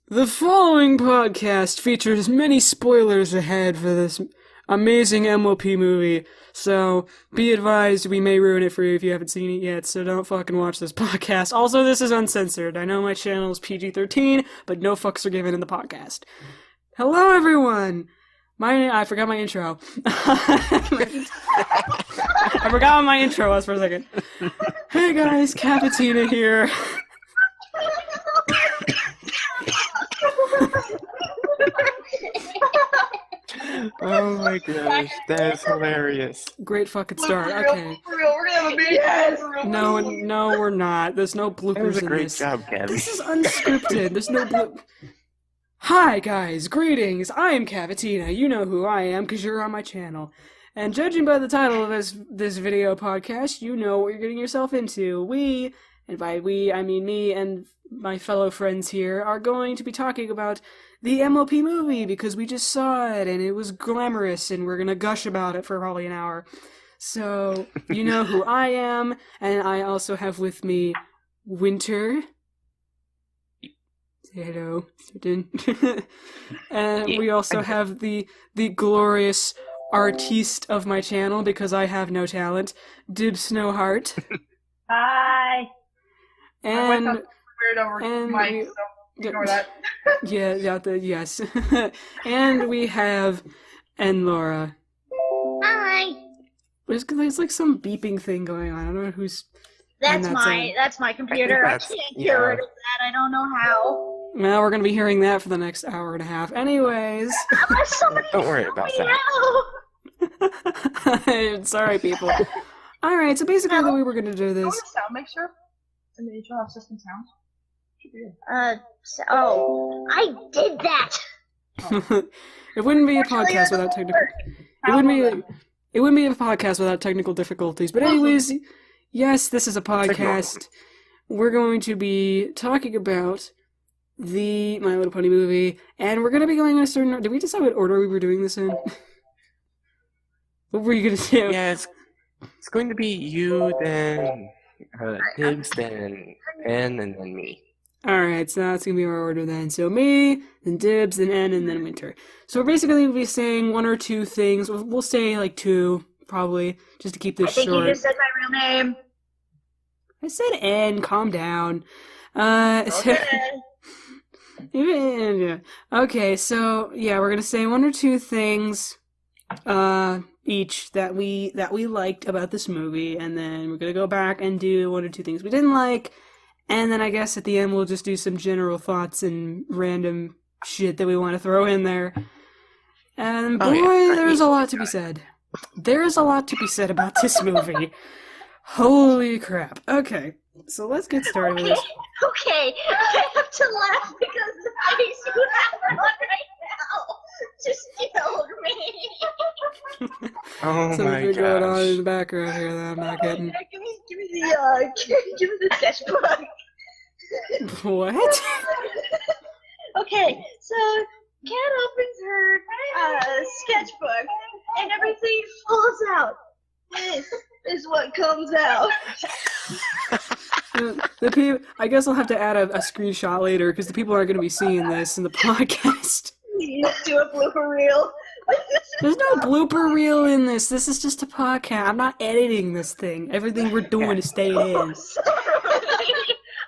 The following podcast features many spoilers ahead for this amazing MOP movie, so be advised we may ruin it for you if you haven't seen it yet, so don't fucking watch this podcast. Also, this is uncensored. I know my channel is PG-13, but no fucks are given in the podcast. Hello, everyone! I forgot my intro. I forgot what my intro was for a second. Hey guys, Cavatina here. Oh my gosh, that is hilarious. Great fucking start. Okay. For real, we're gonna have a baby. Yes. No, we're not. There's no bloopers That was a in great this. job, Kevin. This is unscripted. There's no bloop. Hi guys, greetings. I am Cavatina. You know who I am because you're on my channel. And judging by the title of this video podcast, you know what you're getting yourself into. We, and by we I mean me and my fellow friends here, are going to be talking about the MOP movie because we just saw it and it was glamorous and we're gonna gush about it for probably an hour. So, you know who I am, and I also have with me Winter. Say hello. And we also have the glorious artiste of my channel, because I have no talent, Dibs Snowheart. Hi. And Weird over Mike, so ignore that. yes. And we have Enlorah. Hi. There's like some beeping thing going on. I don't know who's. That's on that my computer. I can't get rid of that. I don't know how. Well, we're gonna be hearing that for the next hour and a half. Anyways. Don't worry about that. Sorry, people. Alright, so basically the way we're gonna do this. Sound mixer? And the intro have system sound? Should be good. I did that. It wouldn't be a podcast without technical. It wouldn't be a podcast without technical difficulties. But anyways, yes, this is a podcast. We're going to be talking about the My Little Pony movie, and we're going to be going in a certain. Did we decide what order we were doing this in? What were you going to do? Yeah, it's going to be you, then Dibs, then N, and then me. Alright, so that's going to be our order then. So me, then Dibs, then N, and then Winter. So we're basically going to be saying one or two things. We'll say like two, probably, just to keep this short. I think you just said my real name. I said N, calm down. Okay. Yeah. Okay, so yeah, we're going to say one or two things each that we liked about this movie, and then we're going to go back and do one or two things we didn't like. And then I guess at the end we'll just do some general thoughts and random shit that we want to throw in there. And boy, there's a lot to be said. There is a lot to be said about this movie. Holy crap. Okay, so let's get started with this. Okay, I have to laugh because the face you have on right now just killed me. Oh Something my going on in gosh. the background here that I'm not getting. Give me the sketchbook. What? Okay, so Kat opens her sketchbook and everything falls out. This is what comes out. The people, I guess I'll have to add a screenshot later because the people aren't going to be seeing this in the podcast. Let's do a blooper reel. There's no blooper reel in this. This is just a podcast. I'm not editing this thing. Everything we're doing is staying in. Sorry.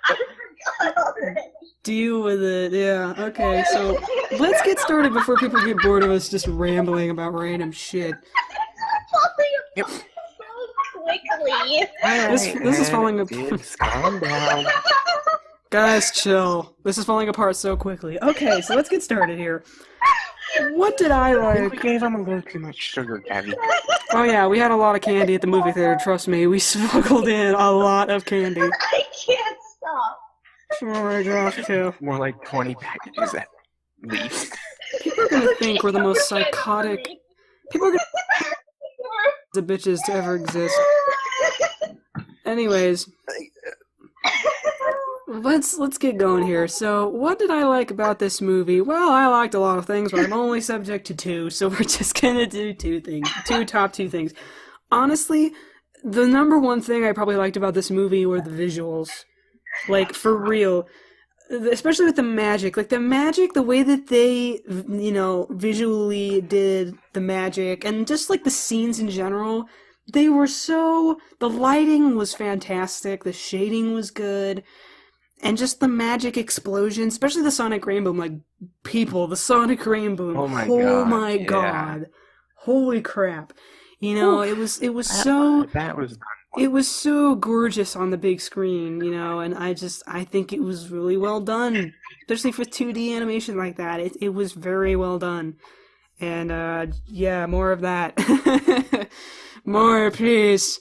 I forgot already. Deal with it. Yeah. Okay. So let's get started before people get bored of us just rambling about random shit. Yep. So quickly. This is falling apart. Dibs, calm down. Guys, chill. This is falling apart so quickly. Okay, so let's get started here. What did I I think we like? gave him a little too much sugar, Gabby. Oh yeah, we had a lot of candy at the movie theater, trust me. We smuggled in a lot of candy. I can't stop. Oh my gosh, too. More like 20 packages at least. People are gonna think we're the most psychotic... People are gonna the bitches to ever exist. Anyways, let's get going here. So, what did I like about this movie? Well, I liked a lot of things, but I'm only subject to two, so we're just gonna do two top two things. Honestly, the number one thing I probably liked about this movie were the visuals. Like, for real. especially with the magic, like the way that they, visually did the magic, and just like the scenes in general, the lighting was fantastic, the shading was good, and just the magic explosion, especially the sonic rainbow, the sonic rainbow, Oh my oh god, my yeah. god, holy crap. It was so... That was It was so gorgeous on the big screen, and I think it was really well done, especially for 2D animation like that. It was very well done, and yeah, more of that, more please.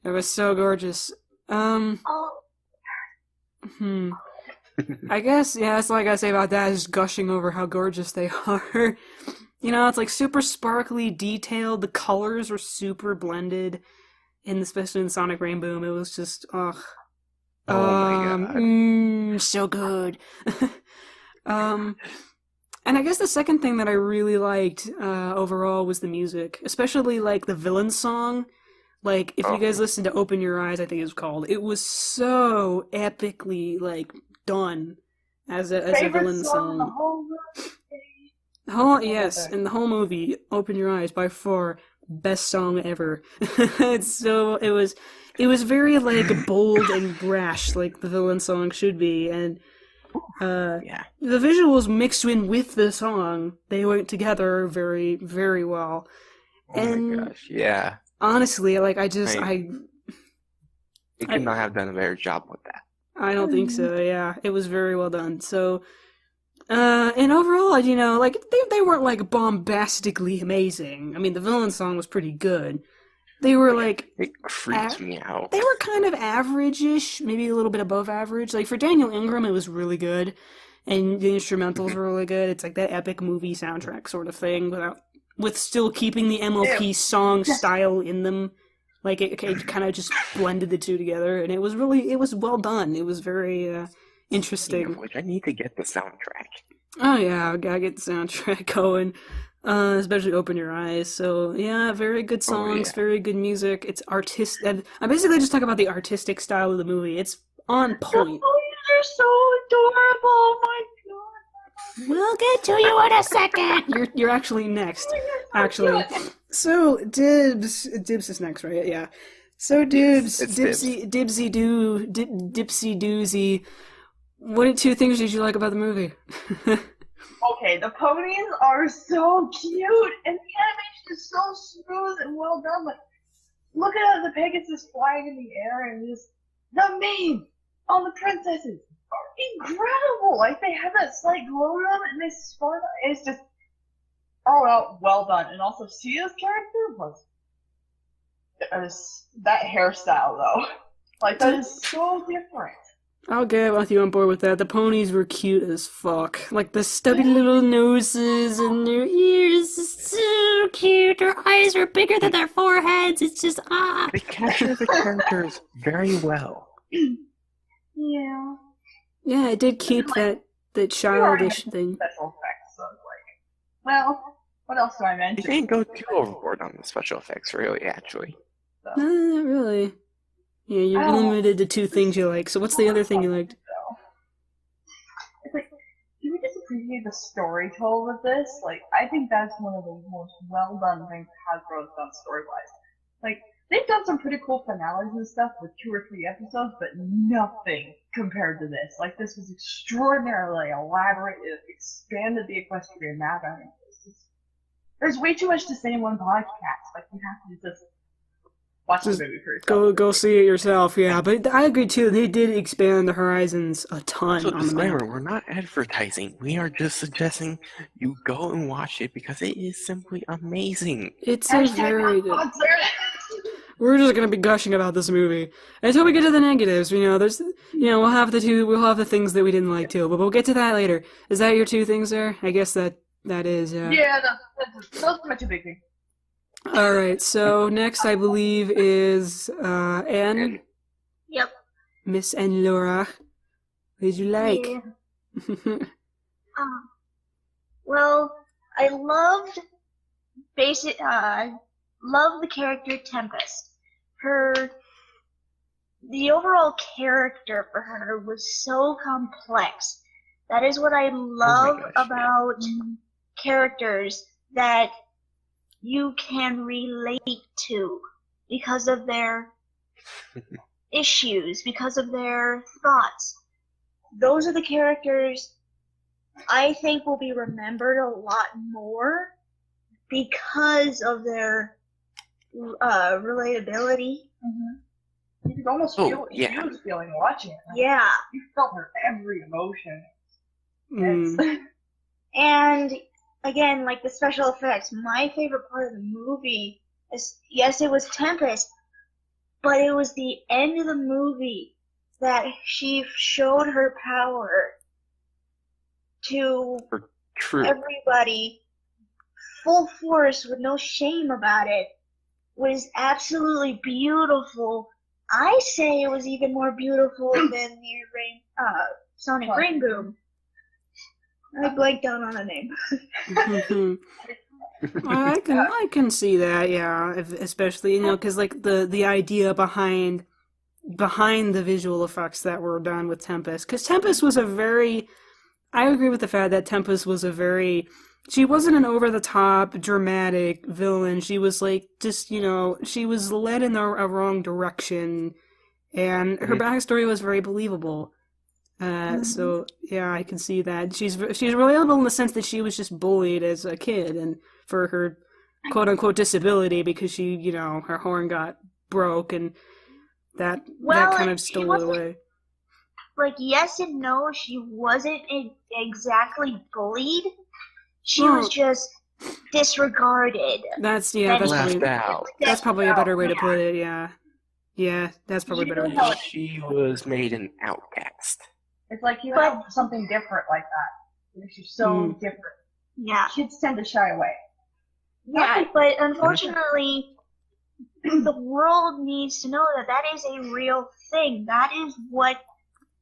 It was so gorgeous. I guess that's all I gotta say about that. Is gushing over how gorgeous they are. It's like super sparkly, detailed. The colors were super blended. Especially in Sonic Rainbow, it was just, oh my god. So good. And I guess the second thing that I really liked, overall was the music. Especially, like, the villain song. Like, if you guys listen to Open Your Eyes, I think it was called, it was so epically, like, done as a villain song. Yes, in the whole movie, Open Your Eyes, by far, best song ever. It was very like bold and brash, like the villain song should be, and the visuals mixed in with the song, they went together very, very well. My gosh, yeah. Honestly, like You could not have done a better job with that. I don't think so. Yeah, it was very well done. So. And overall, like, they weren't, like, bombastically amazing. I mean, the villain song was pretty good. They were, like... It freaked me out. They were kind of average-ish, maybe a little bit above average. Like, for Daniel Ingram, it was really good. And the instrumentals were really good. It's like that epic movie soundtrack sort of thing, with still keeping the MLP song style in them. Like, it kind of just blended the two together, and it was well done. It was very, interesting. Which I need to get the soundtrack. Oh yeah, I gotta get the soundtrack going. Especially Open Your Eyes. So yeah, very good songs, very good music. It's artistic. I basically just talk about the artistic style of the movie. It's on point. Oh, you're so adorable. Oh my god. We'll get to you in a second. You're actually next. Actually, so Dibs is next, right? Yeah. So Dipsy Doozy. What 2 things did you like about the movie? Okay, the ponies are so cute, and the animation is so smooth and well done. Like, look at the Pegasus flying in the air, and just the mane on the princesses are incredible. Like, they have that slight glow to them, and they sparkle. It's just, well done. And also, Sia's character was that hairstyle though. Like, that is so different. I'll get with you on board with that. The ponies were cute as fuck. Like, the stubby little noses and their ears, so cute. Their eyes were bigger than their foreheads. It's just, They capture the characters very well. Yeah. Yeah, it did keep that childish thing. Special effects, so it's like, well, what else do I mention? You didn't go too overboard on the special effects, really, actually. So. No, not really. Yeah, you're limited to 2 things you like. So what's the other thing you liked? It's like, do we just appreciate the story told with this? Like, I think that's one of the most well done things Hasbro's done story-wise. Like, they've done some pretty cool finales and stuff with 2 or 3 episodes, but nothing compared to this. Like, this was extraordinarily elaborate. It expanded the equestrian map. I mean, there's way too much to say in one podcast. Like, you have to just watch the movie for yourself. Go see it yourself, yeah. But I agree too. They did expand the horizons a ton. So on the disclaimer, map. we're not advertising. We are just suggesting you go and watch it because it is simply amazing. It's a very good. We're just gonna be gushing about this movie until we get to the negatives. There's, we'll have the things that we didn't like too, but we'll get to that later. Is that your 2 things there? I guess that is. Yeah, those are my 2 big things. All right. So next, I believe, is Anne. Yep. Miss Enlorah. What did you like? Yeah. Well, I loved the character Tempest. The overall character for her was so complex. That is what I love gosh, about characters that you can relate to because of their issues, because of their thoughts. Those are the characters I think will be remembered a lot more because of their relatability. You could almost feel what she was feeling watching it. Like, Yeah. You felt her every emotion. And again, like the special effects, my favorite part of the movie is, yes, it was Tempest, but it was the end of the movie that she showed her power to everybody, full force, with no shame about it. Was absolutely beautiful. I say it was even more beautiful than the Sonic Rainboom. I blanked out on a name. I can see that, yeah, especially because like the idea behind the visual effects that were done with Tempest, because Tempest was I agree with the fact that Tempest was she wasn't an over-the-top, dramatic villain. She was like, just, she was led in a wrong direction, and her backstory was very believable. So, yeah, I can see that. She's relatable in the sense that she was just bullied as a kid, and for her quote-unquote disability, because she, her horn got broke, and that kind of stole it away. Like, yes and no, she wasn't exactly bullied. She was just disregarded. That's left out. That's probably a better way to put it. Yeah, that's probably a better way to put it. She was made an outcast. It's like you have something different like that. It makes you so different. Yeah. Kids tend to shy away. Yeah, but unfortunately, the world needs to know that is a real thing. That is what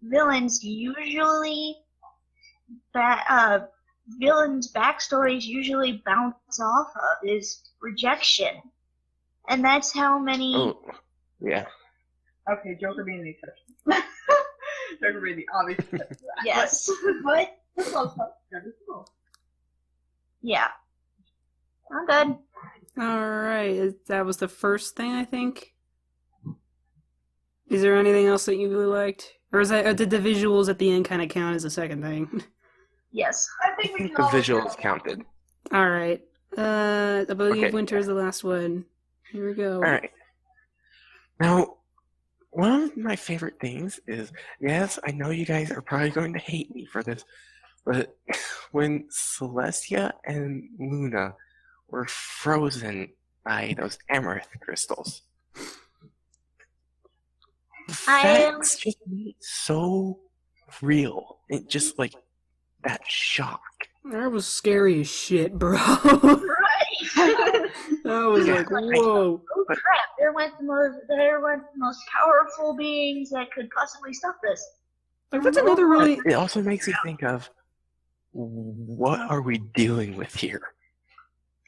villains usually villains' backstories usually bounce off of, is rejection. And that's how many... Oh, yeah. Okay, Joker being the exception. Joker being the obvious exception. Yes. But yeah. I'm good. Alright, that was the first thing, I think. Is there anything else that you really liked? Or did the visuals at the end kind of count as a second thing? Yes. I think the visuals counted. Alright. I believe Winter's the last one. Here we go. Alright. Now, one of my favorite things is, yes, I know you guys are probably going to hate me for this, but when Celestia and Luna were frozen by those amaranth crystals, the facts just made it so real. It just like that shock. That was scary as shit, bro. Right. That was like, whoa. Oh crap! There went the most powerful beings that could possibly stop this. Like, that's another really. It also makes you think of, what are we dealing with here?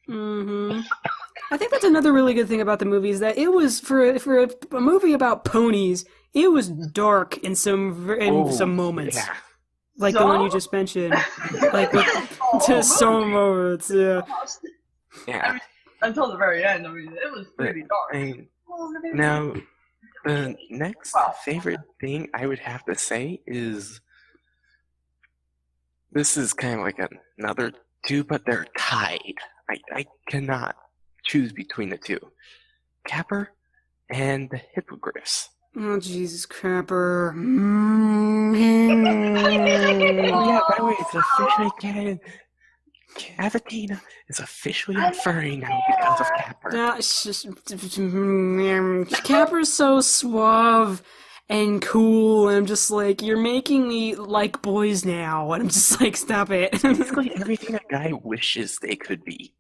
I think that's another really good thing about the movie, is that it was for a movie about ponies. It was dark in some moments, like the one you just mentioned, like to some moments. Yeah. Until the very end, I mean, it was pretty dark. Now, the next favorite thing I would have to say is, this is kind of like another two, but they're tied. I cannot choose between the two. Capper and the hippogriffs. Oh, Jesus crapper. Yeah, by the way, it's officially canon. Cavatina is officially a furry now because of Capper. That's just... Capper's so suave and cool, and I'm just like, you're making me like boys now, and I'm just like, stop it. Basically everything a guy wishes they could be.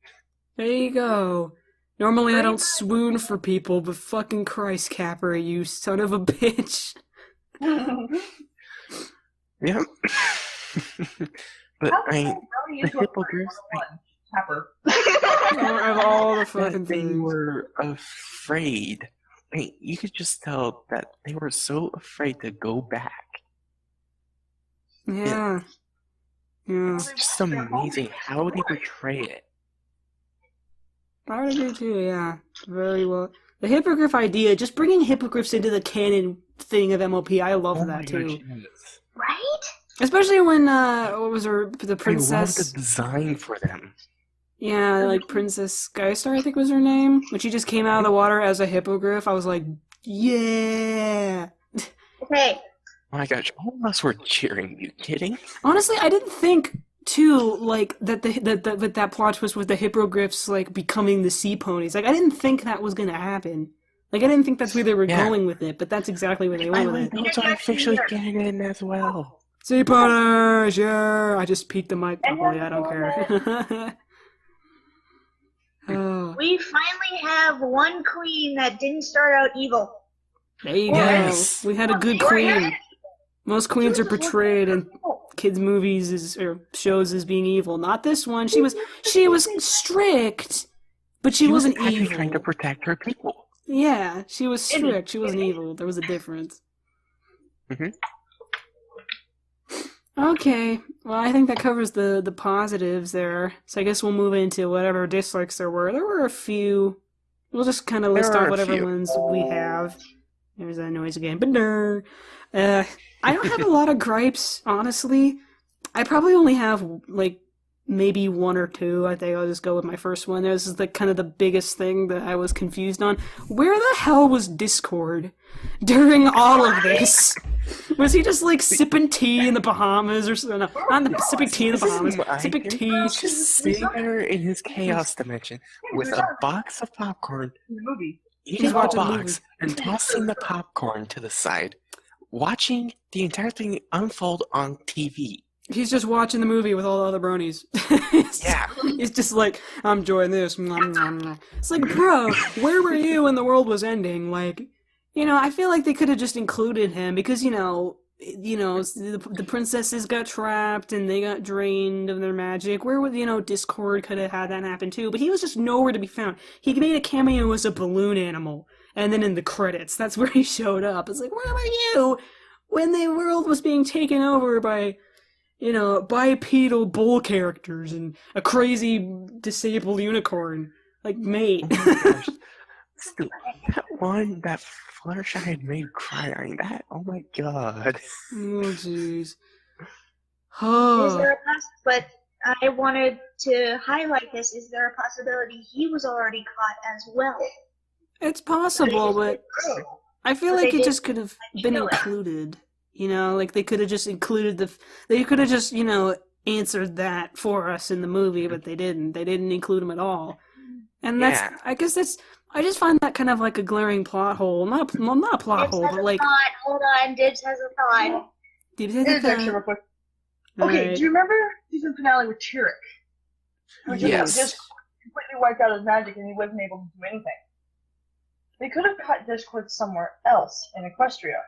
There you go. Normally I don't swoon for people, but fucking Christ, Capper, you son of a bitch. Yeah. But the hippogriffs, Capper. Of all the fucking they things. were afraid. You could just tell that they were so afraid to go back. Yeah. Yeah. It's just amazing how they portray it. I would agree too, yeah. Very well. The hippogriff idea, just bringing hippogriffs into the canon thing of MLP, I love Oh that my too. gosh, yes. Right? Especially when, what was her, the I love princess? the design for them. Yeah, like Princess Skystar, I think was her name. When she just came out of the water as a hippogriff, I was like, yeah! Okay. Oh my gosh, all of us were cheering. You kidding? Honestly, I didn't think too like that plot twist with the hippogriffs like becoming the sea ponies. Like I didn't think that was gonna happen. Like I didn't think that's where they were Yeah. going with it, but that's exactly where they I went with like it. those are officially getting in as well. Sea ponies, yeah! I just peeked the mic properly. I don't care. Oh, We finally have one queen that didn't start out evil. there you Yes. go. We had a good queen. Most queens are portrayed in kids' movies or shows as being evil. Not this one. She was strict, but she wasn't actually evil. trying to protect her people. Yeah, she was strict. She wasn't evil. There was a difference. Mhm. Okay, well, I think that covers the positives there. So I guess we'll move into whatever dislikes there were. There were a few. We'll just kind of list There are off a whatever few. ones we have. There's that noise again. But no. I don't have a lot of gripes, honestly. I probably only have, like, maybe one or two. I think I'll just go with my first one. This is kind of the biggest thing that I was confused on. Where the hell was Discord during all of this? Was he just, like, sipping tea in the Bahamas or something? No, not sipping tea in the Bahamas. I Sipping think tea. he's just sitting there in his chaos dimension with a box of popcorn, In the movie. eating the watching the box, and tossing the popcorn to the side, watching the entire thing unfold on TV. He's just watching the movie with all the other bronies. Yeah. He's just like, I'm enjoying this. It's like, bro, where were you when the world was ending? Like, I feel like they could have just included him because, the princesses got trapped and they got drained of their magic. Where would, Discord could have had that happen too, but he was just nowhere to be found. He made a cameo as a balloon animal, and then in the credits, that's where he showed up. It's like, where were you when the world was being taken over by, bipedal bull characters and a crazy disabled unicorn? Like, mate. Oh my gosh. Still, that Fluttershy had made crying. Oh my god. Oh, jeez. Is Oh. there but I wanted to highlight this. Is there a possibility he was already caught as well? It's possible, but I feel But like they it did just could have been show it. included. Like they could have just included they could have just, answered that for us in the movie, but they didn't. They didn't include him at all. And Yeah. I just find that kind of like a glaring plot hole. Not a plot Dibs hole, has but a like thought. Hold on, Dibs has a thought. Here's extra real quick. Okay, do you remember season finale with Tyrek? Which Yes. just completely wiped out his magic and he wasn't able to do anything. They could have cut Discord somewhere else in Equestria.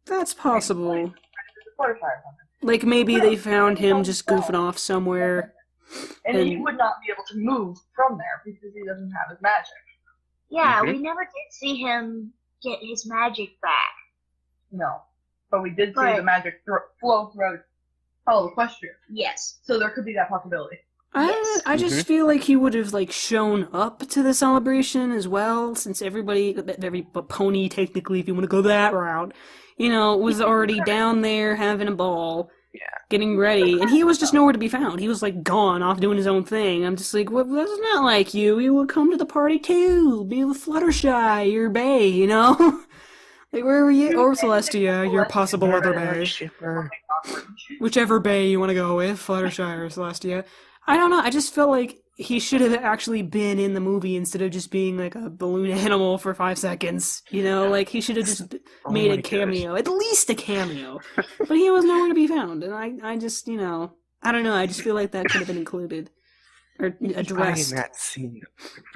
That's possible. The Fluttershy or something. Like maybe they found him just goofing off somewhere. And he And- would not be able to move from there because he doesn't have his magic. Yeah, Mhm. we never did see him get his magic back. No. But we did see Right. the magic flow throughout all of Equestria. Yes. So there could be that possibility. I just feel like he would have like shown up to the celebration as well, since every pony technically, if you want to go that route, was already down there having a ball, getting ready, and he was just nowhere to be found. He was like gone off doing his own thing. I'm just like, well, that's not like you. You would come to the party too, be with Fluttershy, your bae, Like where were you? Or Celestia, your possible other bae. Shipper. Whichever bae you want to go with, Fluttershy or Celestia. I don't know, I just felt like he should have actually been in the movie instead of just being like a balloon animal for 5 seconds. Like he should have just Oh made my a cameo, at least a cameo. But he was nowhere to be found, and I just, I don't know, I just feel like that could have been included. Or addressed. In that scene.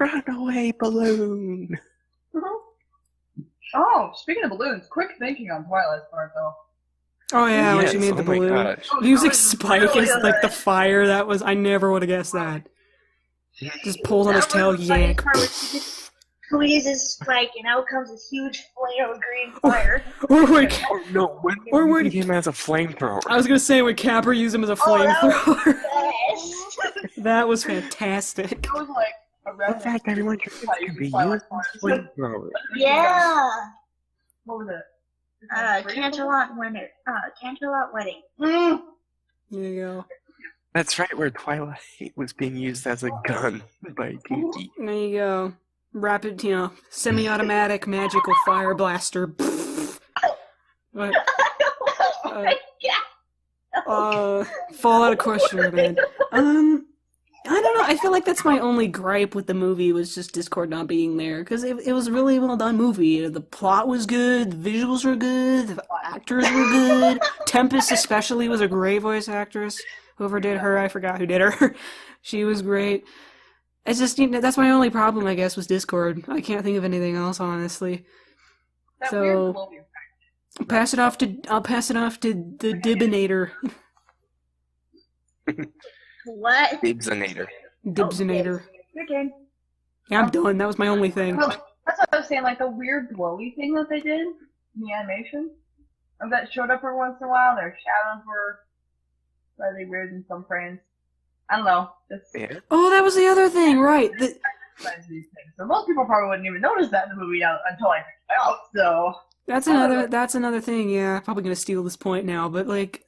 Run away, balloon! Oh, speaking of balloons, quick thinking on Twilight's part though. Oh yeah, when she Yes, made the oh my balloon. gosh. Using That was Spike really as like the good. fire, I never would have guessed that. Just pulled on his tail, yank. squeezes Spike, and out comes this huge flame of green fire. Or when, Oh no, when Or we when- him as a flamethrower. I was gonna say when Capper used him as a Oh, that flamethrower. Yes. That was fantastic. It was like a In reference. fact, everyone can be used Twilight as Forest. flamethrower. Yeah. What was it? Canterlot winner. Canterlot wedding. Mm. There you go. That's right, where Twilight was being used as a gun by Kiki. There you go. Rapid, semi-automatic magical fire blaster. But, Oh my god. fall out of question, man. I don't know. I feel like that's my only gripe with the movie was just Discord not being there because it was a really well done movie. The plot was good, the visuals were good, the actors were good. Tempest especially was a great voice actress. Whoever did her, I forgot who did her. She was great. It's just that's my only problem, I guess, was Discord. I can't think of anything else, honestly. That So- weird glowing effect. I'll pass it off to the Dibinator. What? Dibsinator. Dibsinator. Your turn. Yeah, I'm done. That was my only thing. Well, that's what I was saying, like the weird glowy thing that they did in the animation. And that showed up every once in a while. Their shadows were slightly weird in some frames. I don't know. Just Yeah. Oh, that was the other thing, right? these things. So most people probably wouldn't even notice that in the movie until I picked it out. So That's another thing. Yeah, probably gonna steal this point now, but like,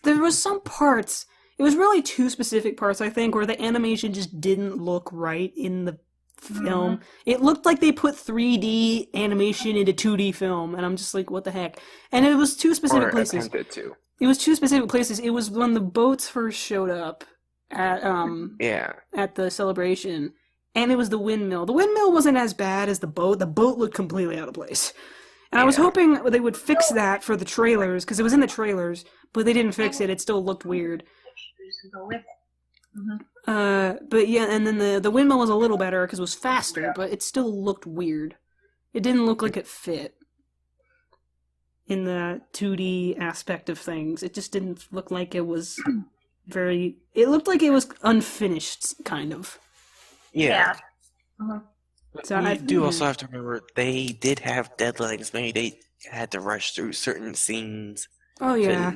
there was some parts. It was really two specific parts, I think, where the animation just didn't look right in the film. It looked like they put 3D animation into 2D film, and I'm just like, what the heck? And it was two specific Or places. attempted to. It was two specific places. It was when the boats first showed up at Yeah. at the celebration, and it was the windmill. The windmill wasn't as bad as the boat. The boat looked completely out of place. And I was Yeah. hoping they would fix that for the trailers, because it was in the trailers, but they didn't fix it. It still looked weird. Just go with it. But yeah, and then the windmill was a little better because it was faster, but it still looked weird. It didn't look like it fit in the 2D aspect of things. It just didn't look like it was very... It looked like it was unfinished, kind of. Yeah. So So I- I do also have to remember they did have deadlines. Maybe they had to rush through certain scenes Oh, yeah.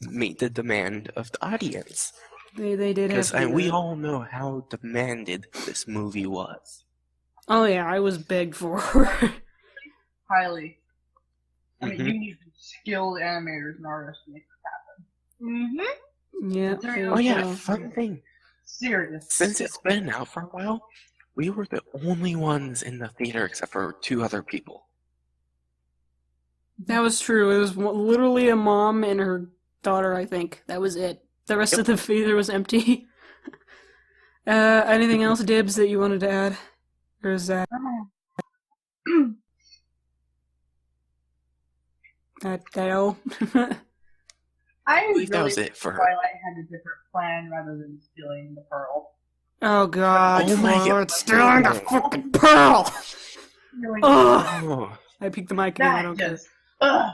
to meet the demand of the audience. They did have Because to... we all know how demanded this movie was. Oh, yeah, I was begged for. highly. I mean, Mhm. you need skilled animators and artists to make this happen. Yeah. Oh yeah, so- fun thing. Serious. Since it's been out for a while, we were the only ones in the theater except for 2 other people. That was true. It was literally a mom and her daughter, I think. That was it. The rest of the theater was empty. Anything else, Dibs, that you wanted to add? Or is that... that all? I I believe that was really it for her. Twilight had a different plan rather than stealing the pearl. Oh god, Oh my Twilight, God. stealing the fucking pearl! Stealing Ugh. Oh, I peeked the mic now, I that don't care. just, ugh.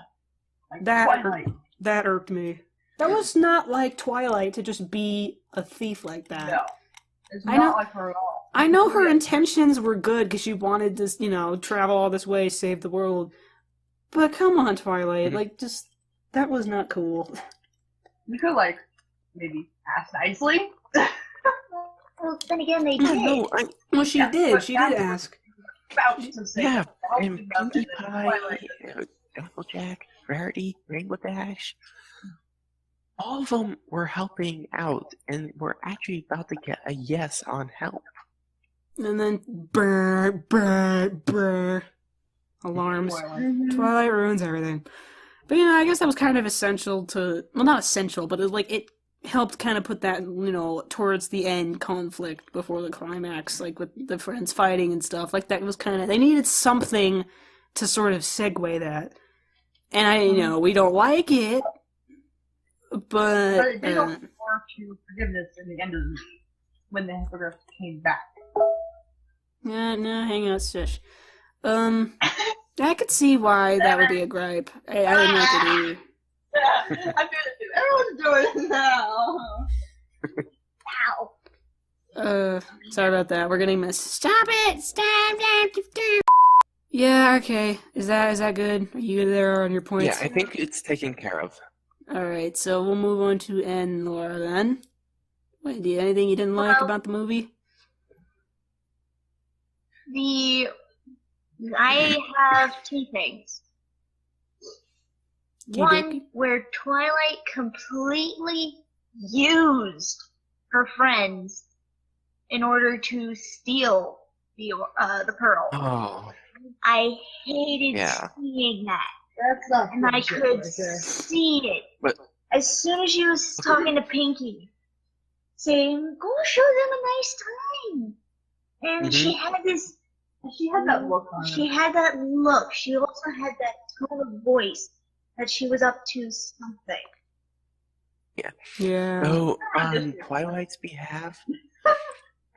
Like That- Twilight. That irked me. That was not like Twilight to just be a thief like that. No. It's I not know- like her at all. I know her Yeah. intentions were good because she wanted to, travel all this way, save the world. But come on, Twilight, Mhm. that was not cool. You could, maybe ask nicely. Well, then again, they no, did. no, Well, she Yeah, did. but She that did was- ask. Vouch to say yeah, help and me about Pinkie this in Pie, Twilight. Applejack, Rarity, Rainbow Dash, all of them were helping out and were actually about to get a yes on help. And then, brr, brr, brr. Alarms. Twilight. Twilight ruins everything. But, I guess that was kind of essential to... Well, not essential, but it helped kind of put that, towards the end conflict before the climax, like with the friends fighting and stuff. Like, that was kind of... They needed something to sort of segue that. And we don't like it, But but... they don't work to forgiveness in the end of the movie when the hippogriff came back. no, hang on, shush. I could see why that would be a gripe. I didn't like it either. I'm doing it too. Everyone's doing it now. Ow. Sorry about that. We're getting missed. Stop it! Stop! Yeah, okay. Is that good? Are you there on your points? Yeah, I think it's taken care of. Alright, so we'll move on to Enlorah then. Wait, anything you didn't like about the movie? I have two things. One, where Twilight completely used her friends in order to steal the pearl. Oh, I hated yeah. seeing that. That's not And I friendship could right there. see it. But As soon as she was talking to Pinky, saying, go show them a nice time. And she had this... She had that look on her. She had that look. She also had that tone of voice that she was up to something. Yeah. so, on Twilight's behalf, I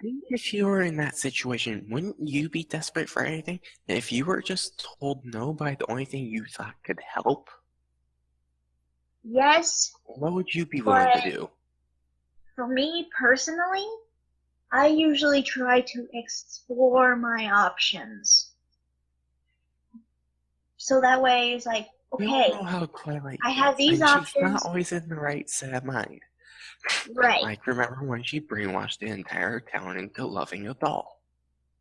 think if you were in that situation, wouldn't you be desperate for anything? If you were just told no by the only thing you thought could help, Yes, what would you be willing to do? for me personally, I usually try to explore my options. So that way it's like, We okay, all know how Twilight I have is, these and she's options. not always in the right set of mind. right. Like, remember when she brainwashed the entire town into loving a doll?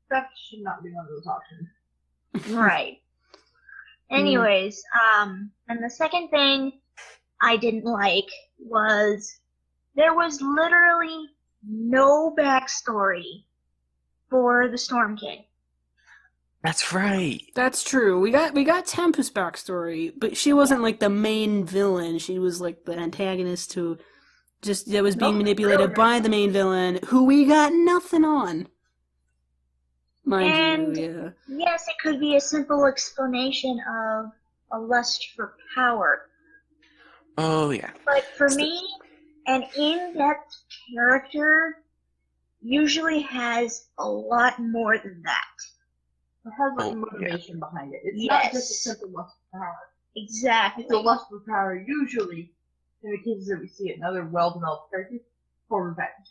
That should not be one of those options. Right. Anyways, and the second thing I didn't like was there was literally no backstory for the Storm King. That's right. That's true. We got Tempest's backstory, but she wasn't like the main villain. She was like the antagonist who that was being manipulated by the main villain, who we got nothing on. Mind you, yeah. Yes, it could be a simple explanation of a lust for power. Oh, yeah. But for me, an in-depth character usually has a lot more than that. It has like Oh, motivation behind it. It's not Yes. just a simple lust for power. Exactly. It's a lust for power usually, in the cases that we see it in other well-developed characters, for revenge.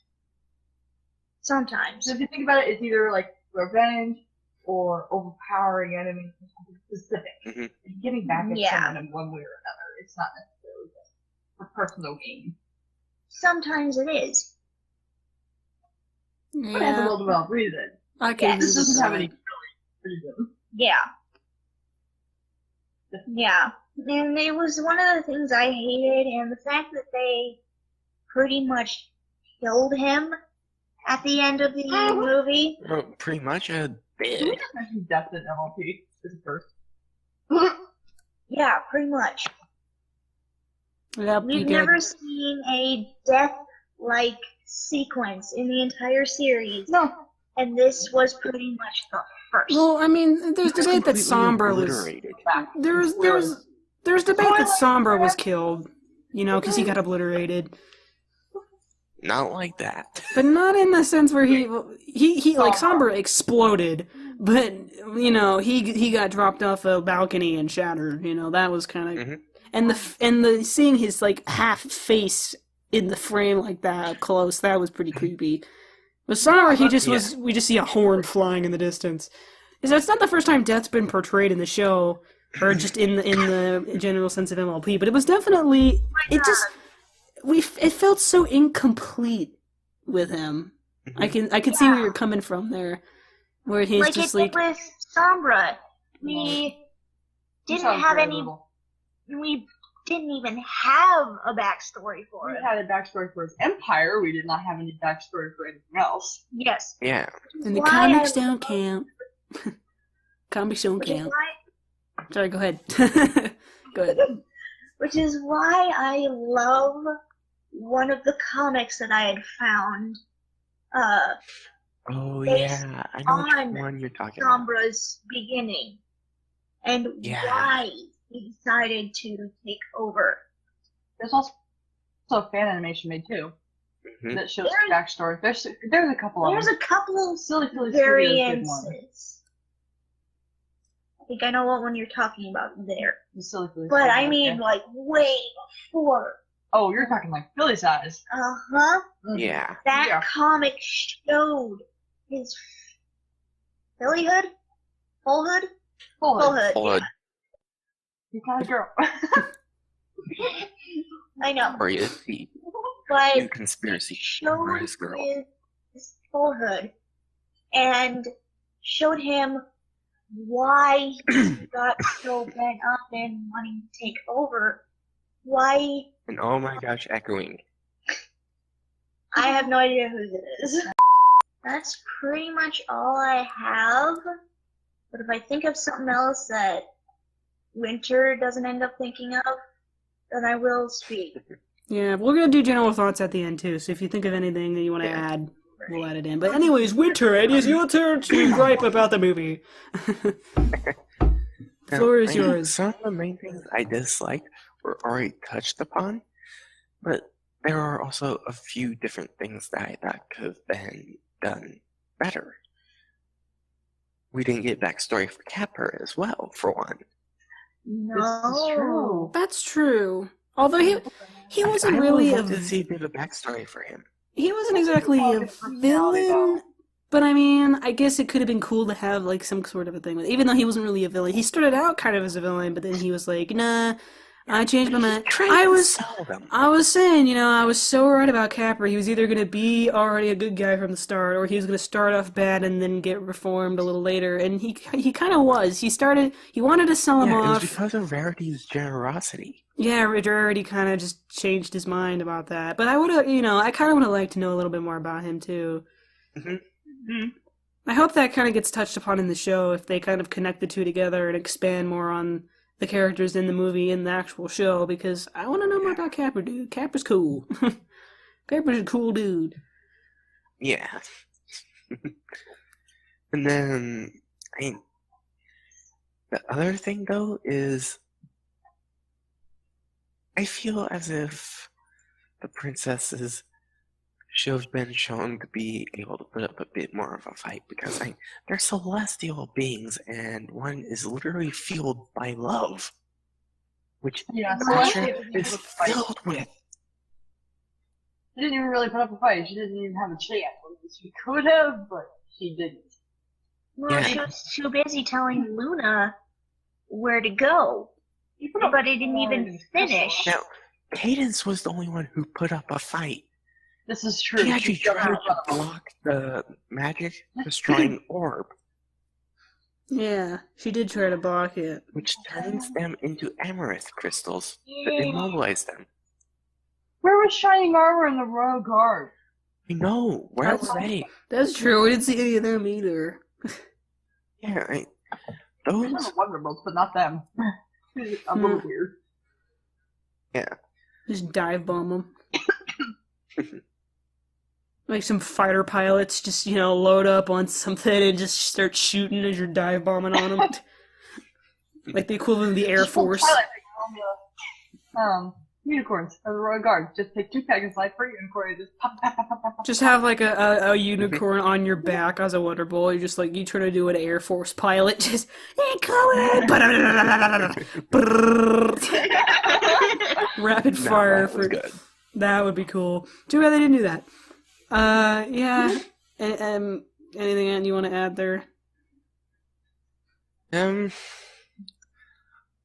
Sometimes. So if you think about it, it's either like revenge or overpowering enemies or something specific. Mhm. It's getting back at Yeah. someone in one way or another. It's not necessarily just for personal gain. Sometimes it is. But it has a Yeah, well-developed reason. I can This agree with doesn't have that. any reason. Yeah. Yeah. And it was one of the things I hated, and the fact that they pretty much killed him at the end of the movie. Well, pretty much a Can we bit. just mention death in MLP as first? Yeah, pretty much. Yep, We've we did. never seen a death-like sequence in the entire series, No. and this was pretty much the first. Well, I mean, there's Just debate that completely Sombra was. obliterated. There's debate that Sombra was killed, because he got obliterated, Not like that. but not in the sense where he like Sombra exploded, but he got dropped off a balcony and shattered. That was kind of, Mhm. and the seeing his like half face in the frame like that up close, that was pretty creepy. With Sombra, he just was. We just see a horn flying in the distance. So it's not the first time death's been portrayed in the show, or just in the general sense of MLP, but it was definitely it felt so incomplete with him. I can see where you're coming from there, where he's like just it like did with Sombra. We didn't have any. We didn't even have a backstory for We him. had a backstory for his empire. We did not have any backstory for anything else. Yes. Yeah. and the Why comics I- don't count. Comics don't Which is count. why Sorry, go ahead. Go ahead. Which is why I love one of the comics that I had found, Oh, Based yeah. I know on which one you're talking about. Sombra's beginning, and Yeah. why he decided to take over. There's also a fan animation made too Mhm. that shows the backstory. There's a couple of There's them. a couple Silly Studios did one. variances. I think I know what one you're talking about there. The Silly Studios But did I one, mean, yeah. like, way before Oh, you're talking like Philly size. Uh-huh. Yeah. That Yeah. comic showed his Philly hood? Full hood? Full Full hood. hood. Full hood. You kind of girl. I know. Or is he? But New conspiracy. showed Or his girl. his full hood and showed him why he got so bent up and wanting to take over. Why? And oh my gosh, echoing. I have no idea who it is. That's pretty much all I have. But if I think of something else that Winter doesn't end up thinking of, then I will speak. Yeah, we're gonna do general thoughts at the end too. So if you think of anything that you want to Yeah. add, we'll add it in. But anyways, Winter, it is your turn to gripe about the movie. The floor is yours. Some of the main things I disliked were already touched upon, but there are also a few different things that I thought could have been done better. We didn't get backstory for Capper as well, for one. No. That's true. Although he wasn't I really would a love to see a bit of backstory for him. he wasn't exactly a villain. But I mean, I guess it could have been cool to have like some sort of a thing with, even though he wasn't really a villain. He started out kind of as a villain, but then he was like, nah, I changed my mind. I was saying, you know, I was so right about Capper. He was either going to be already a good guy from the start, or he was going to start off bad and then get reformed a little later. And he kind of was. He wanted to sell him Yeah, it was off. because of Rarity's generosity. Yeah, Rarity kind of just changed his mind about that. But I would have, you know, I kind of would have liked to know a little bit more about him too. I hope that kind of gets touched upon in the show if they kind of connect the two together and expand more on the characters in the movie in the actual show, because I want to know more about Capper, dude. Capper's cool. Capper's a cool dude. Yeah. And then, the other thing though is, I feel as if the princesses should have been shown to be able to put up a bit more of a fight, because they're celestial beings and one is literally fueled by love, which Yeah, Celestia Celestia is filled with. She didn't even really put up a fight. She didn't even have a chance. She could have, but she didn't. Well, Yeah. she was too busy telling Luna where to go. But it didn't even finish. Now, Cadence was the only one who put up a fight. This is true. He actually She showed tried to up. block the magic destroying orb, Yeah, she did try to block it. which turns them into amethyst crystals that immobilize them. Where was Shining Armor in the Royal Guard? I know, where were they? That's true. We didn't see any of them either. Yeah, There's those. the Wonderbolts, but not them. A little weird. Just dive bomb them. Like some fighter pilots just, you know, load up on something and just start shooting as you're dive bombing on them. Like the equivalent of the Air Force. Unicorns of the Royal Guard. Just take 2 seconds, like for a unicorn, and just pop, pop, pop, pop, pop. Just have like a unicorn on your back as a Wonderbolt. You're just like, you try to do an Air Force pilot. Just, incoming! Rapid fire. That was good. That would be cool. Too bad they didn't do that. Yeah. Anything you want to add there?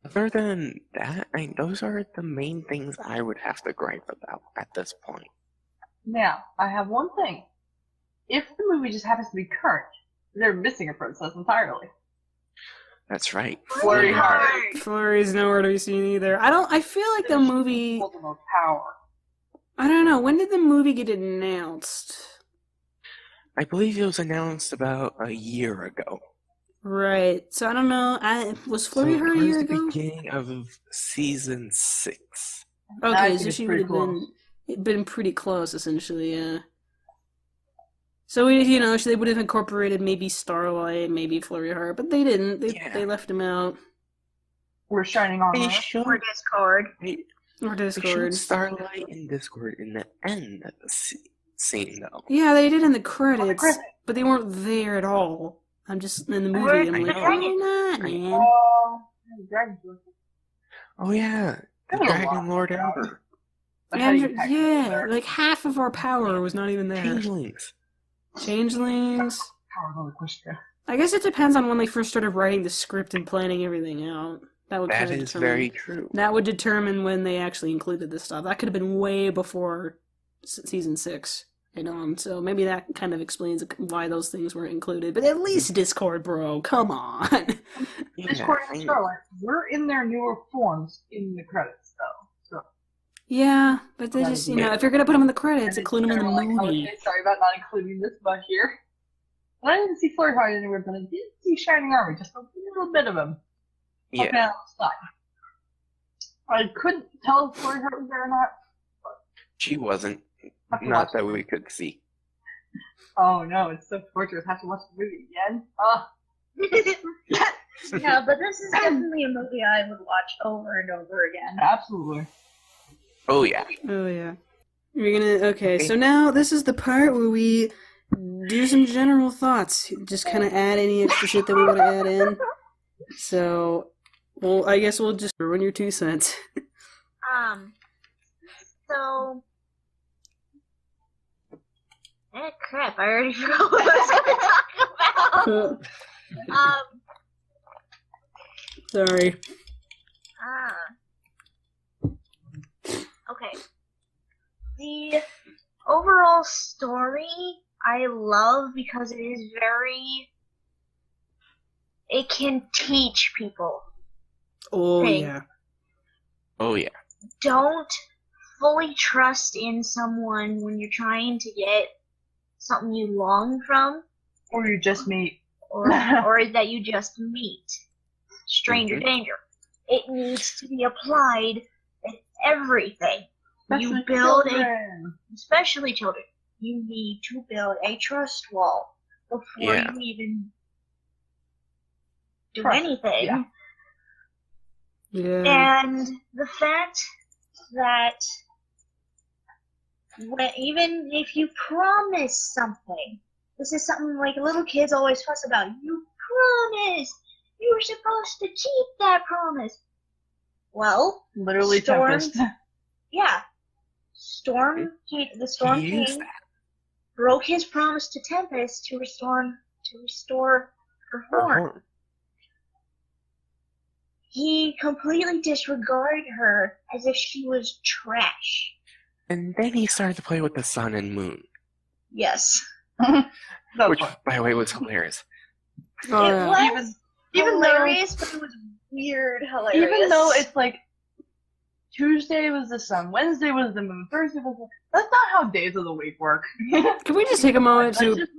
Other than that, those are the main things I would have to gripe about at this point. Now, I have one thing. If the movie just happens to be current, they're missing a princess entirely. That's right. Flurry Heart. Flurry's nowhere to be seen either. I feel like the movie... Ultimate power. I don't know. When did the movie get announced? I believe it was announced about a year ago. Right. So I don't know. Was Flurry Heart a year the ago? beginning of season 6. I Okay, think so it's she pretty would have been pretty close, essentially, yeah. So, you know, they would have incorporated maybe Starlight, maybe Flurry Heart, but they didn't. They left him out. We're Shining Armor. They showed, Or Discord. Or they showed Discord. Starlight and Discord in the end of the scene, though. Yeah, they did in the credits, credits. but they weren't there at all. I'm just in the movie. I'm I like, know. why not, man? Dragon Force. Oh yeah, the There's a lot Dragon Lord about Emperor. Like half of our power was not even there. Changelings. I guess it depends on when they first started writing the script and planning everything out. That is very true. That would determine when they actually included this stuff. That could have been way before season 6. So maybe that kind of explains why those things weren't included. But at least Discord, bro, come on. Discord and Starlight, we're in their newer forms in the credits, though. So. Yeah, but they just, if you're gonna put them in the credits, include them in the movie. Sorry about not including this bug here. I didn't see Flurry Heart anywhere, but I did see Shining Armor, just a little bit of him. Yeah. Okay, on the side. I couldn't tell if Flurry Heart was there or not. She wasn't. Not that we could see. Oh no, it's so torturous. I have to watch the movie again. Yeah, but this is definitely a movie I would watch over and over again. Absolutely. Oh yeah. Okay, so now this is the part where we do some general thoughts. Just kind of add any extra shit that we want to add in. So, well, I guess we'll just run your 2 cents. So... crap, I already forgot what I was going to talk about. Sorry. Okay. The overall story I love because it can teach people. Oh, things. yeah. Oh, yeah. Don't fully trust in someone when you're trying to get something you long from. Or you just meet. Or that you just meet. Stranger danger. It needs to be applied in everything. Especially children. You need to build a trust wall before you even do anything. Yeah. And the fact that even if you promise something, this is something like little kids always fuss about. You promised! You were supposed to keep that promise. Well, literally Tempest. Yeah. The Storm King broke his promise to Tempest to restore her horn. He completely disregarded her as if she was trash. And then he started to play with the sun and moon. Yes. Which, by the way, was hilarious. It was hilarious, but it was weird hilarious. Even though it's like, Tuesday was the sun, Wednesday was the moon, Thursday was the... That's not how days of the week work. Can we just take a moment to... That's just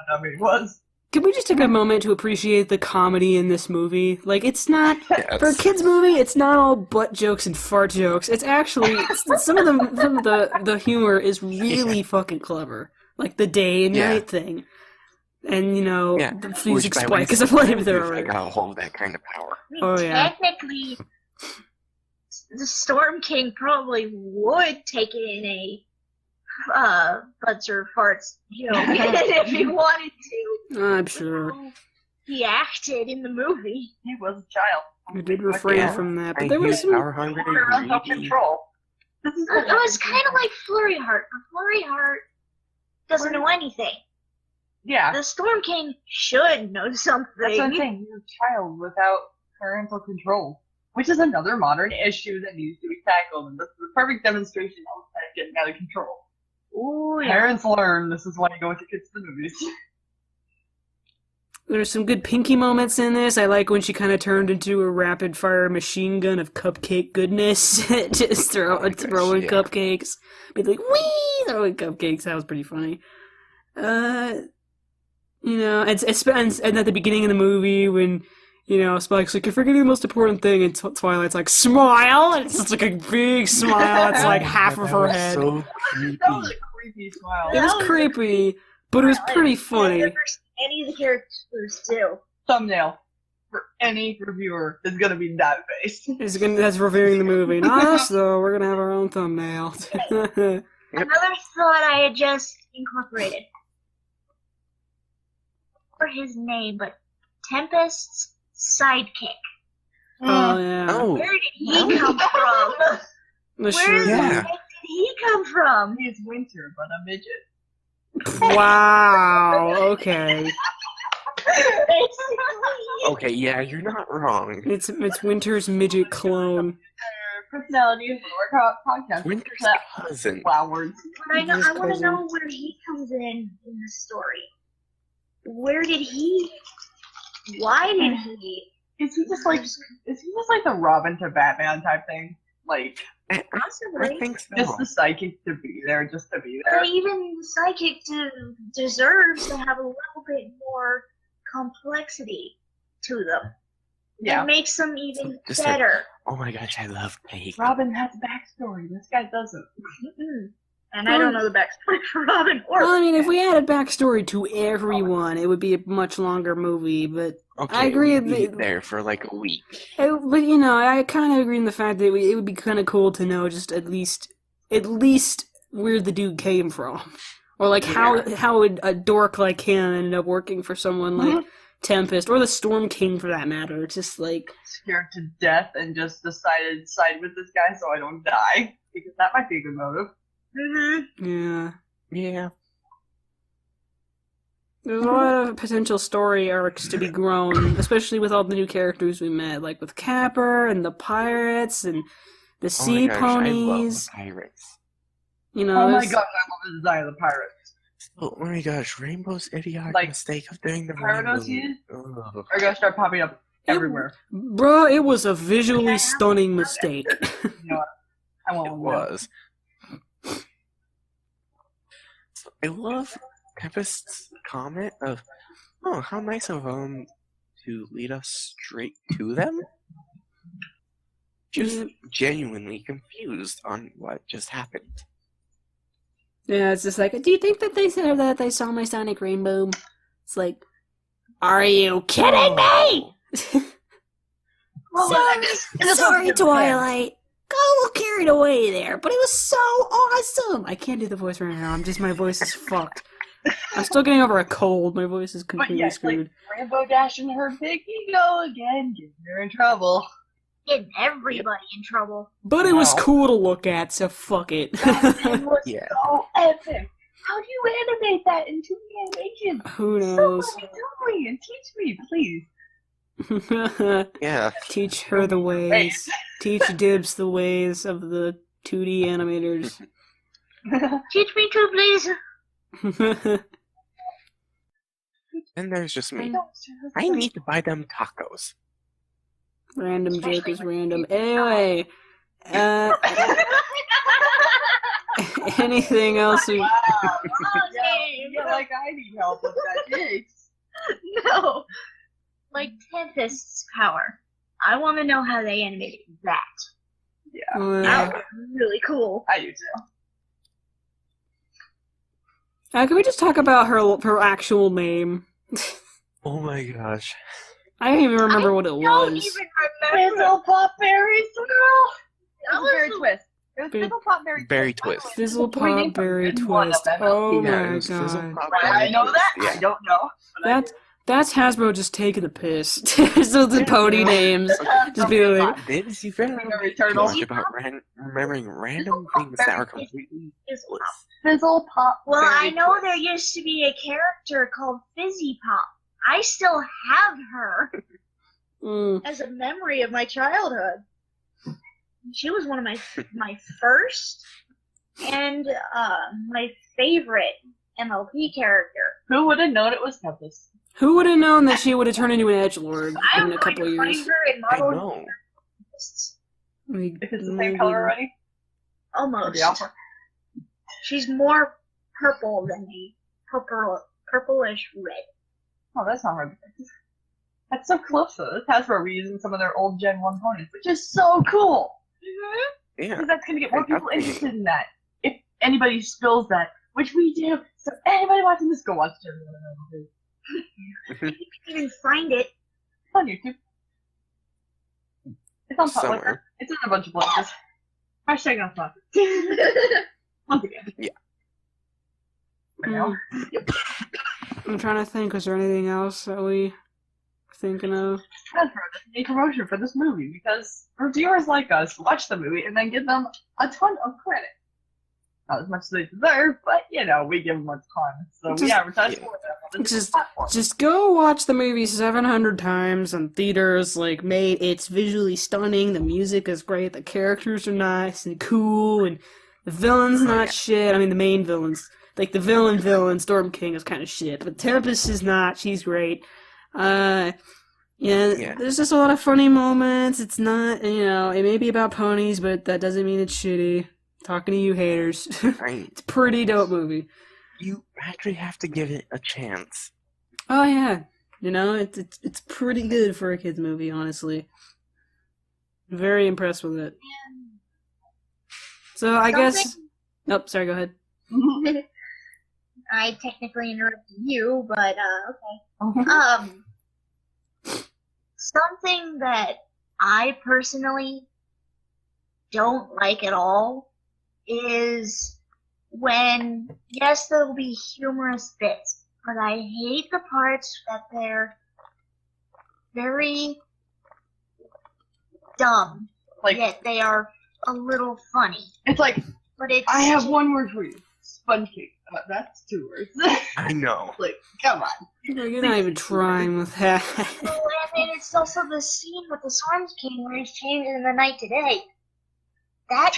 how dumb it was. Can we just take a moment to appreciate the comedy in this movie? Like, it's not... For a kid's movie, it's not all butt jokes and fart jokes. It's actually... some of the humor is really fucking clever. Like, the day and night thing. And, the music spike is a flamethrower. I got a hold of that kind of power. Technically, the Storm King probably would take it in a butts or farts joke if he wanted to. I'm sure. He acted in the movie. He was a child. I did refrain from that, but there was some... power hungry, self-control. It was kind of like Flurry Heart, but Flurry Heart doesn't know anything. Yeah. The Storm King should know something. That's what I'm saying. He's a child without parental control, which is another modern issue that needs to be tackled, and this is the perfect demonstration of that getting out of control. Ooh, Parents learn. This is why you go with your kids to the movies. There's some good Pinky moments in this. I like when she kind of turned into a rapid-fire machine gun of cupcake goodness. Just throwing cupcakes. Be like, wee! Throwing cupcakes. That was pretty funny. And at the beginning of the movie when, Spike's like, you're forgetting the most important thing, and Twilight's like, smile! And it's just like a big smile. It's like half of her head. So creepy. That was a creepy smile. It was creepy, but it was pretty funny. I've never seen any of the characters do. Thumbnail for any reviewer is gonna be that face. That's reviewing the movie. Not us, though. We're gonna have our own thumbnail. Another thought I had just incorporated. For his name, but Tempest's sidekick. Oh, yeah. Oh. Where did he come from? Where the heck did he come from? He's winter, but a midget. Wow. Okay. Basically. Okay, yeah, you're not wrong. It's Winter's midget clone. Personality of our podcast. Winter's That cousin. flowers. But I His want to cousin. know where he comes in the story. Where did he? Why did he? Is he just like the Robin to Batman type thing? Like I Possibly. think so. just the psychic to be there, just to be But there. even the psychic deserves to have a little bit more complexity to them. Yeah. It makes them even Just a- better. Oh my gosh, I love cake. Robin has backstory. This guy doesn't. Mm-mm. And I don't know the backstory for Robin or Well, I mean, if we added backstory to everyone, it would be a much longer movie. But Okay, I agree we'd with be the- there for like a week. but you know, I kind of agree in the fact that it would be kind of cool to know just at least where the dude came from, or like how would a dork like him end up working for someone like Tempest or the Storm King for that matter. It's just like, Scared to death and just decided to side with this guy so I don't die. Because that might be a good motive. Mm-hmm. yeah. Yeah. There's a lot of potential story arcs to be grown, especially with all the new characters we met, like with Capper and the pirates and the Oh sea my gosh, ponies. I love pirates. You know, Oh my there's- god, I love the design of the pirates. Oh my gosh, Rainbow's idiotic Like, mistake of doing the Pyronos rainbow. Ugh. Are gonna start popping up everywhere. Bruh, it was a visually stunning mistake. You know what? I want It one now. was. So I love Tempest's comment of, "Oh, how nice of them to lead us straight to them." She was genuinely confused on what just happened. Yeah, it's just like, do you think that they said that they saw my sonic rainbow? It's like, are you kidding me? Sorry, Twilight. Got a little carried away there, but it was so awesome. I can't do the voice right now. My voice is fucked. I'm still getting over a cold. My voice is But completely yes, screwed. like Rambo dashing her big ego again, getting her in trouble. Getting everybody in trouble. But it was Wow. cool to look at, so fuck it. It was Yeah. so epic. How do you animate that in 2D animation? Who knows? Somebody tell me and teach me, please. Yeah. Teach her the ways. Teach Dibs the ways of the 2D animators. Teach me to, please. Then there's just me. I need to buy them tacos. Random joke is random. Anyway, anything else? Yeah, like I need help with that. Jeez. No. Like Tempest's power. I want to know how they animated that. Yeah, That was really cool. I do too. Can we just talk about her actual name? Oh my gosh. I don't even remember what it Don't was. even remember. Fizzle Pop Berry Swirl! It That was Berry was- Twist. It was Big- Fizzle Pop Berry Berry Twist. Twist. Fizzle Before we Pop named Berry them, one of Twist. them. Oh Yeah, it my was Fizzle god. Pop I Berry know that. Twist, I yeah. don't know. But I That's Hasbro just taking the piss. So the pony names. Just be like, Dibs, you've been Very too turtle. much about remembering random things that are completely Fizzle useless. Fizzle Pop Well, Berry I know Twist. there used to be a character called Fizzy Pop. I still have her as a memory of my childhood. She was one of my first and my favorite MLP character. Who would have known it was Tempest? Who would have known that she would have turned into an edgelord I'm in a couple of going to years? find her in I Model know. Lists. If it's the same color already? Almost. The alpha? She's more purple than me. Purplish red. Oh, that's not hard to fix. That's so close though. This Hasbro reusing some of their old Gen 1 ponies, which is so cool! Yeah. Because that's going to get more people Updating. interested in that. If anybody spills that, which we do. So anybody watching this, go watch Gen 1. You can even find it. It's on YouTube. It's on Public. Somewhere. It's in a bunch of places. Hashtag on Public. Once again. Yeah. Right now. I'm trying to think, was there anything else that we were thinking of? Hasbro doesn't need promotion for this movie because reviewers like us watch the movie and then give them a ton of credit. Not as much as they deserve, but, we give them a ton. So we advertise for them on this platform. Just go watch the movie 700 times in theaters. It's visually stunning. The music is great. The characters are nice and cool, and the villain's not shit. I mean, the main villains. The villain, Storm King, is kind of shit. But Tempest is not. She's great. There's just a lot of funny moments. It's not, it may be about ponies, but that doesn't mean it's shitty. Talking to you haters. It's a pretty dope movie. You actually have to give it a chance. Oh, yeah. It's pretty good for a kid's movie, honestly. Very impressed with it. So, I guess... Nope, sorry, go ahead. I technically interrupted you, but, okay. Something that I personally don't like at all is when, yes, there will be humorous bits, but I hate the parts that they're very dumb, yet they are a little funny. It's like, I have one word for you. Sponge cake. That's 2 words. I know. Come on. You're not even trying with that. And it's also the scene with the Sponge King where he's changed in the night today. That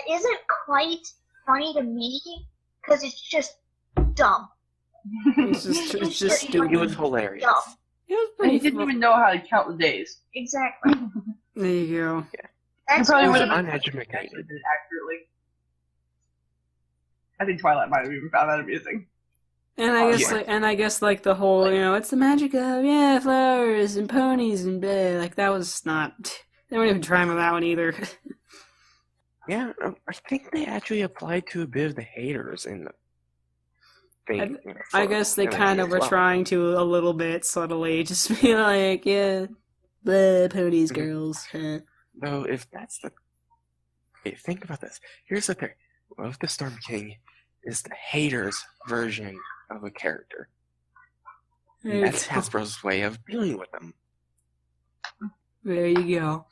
isn't quite funny to me because it's just dumb. It's just stupid. It was hilarious. Dumb. It was And he pretty didn't even know how to count the days. Exactly. There you go. That's probably It was would have uneducated. accurately. I think Twilight might have even found that amusing. And I guess the whole, it's the magic of flowers and ponies and blah. That was not. They weren't even trying with that one either. Yeah, I think they actually applied to a bit of the haters in the thing. I guess they kind of were trying to a little bit subtly, just be like, blah, ponies, girls. Though, if that's the... Okay, think about this. Here's the thing. What if the Storm King is the haters' version of a character? And that's Hasbro's way of dealing with them. There you go.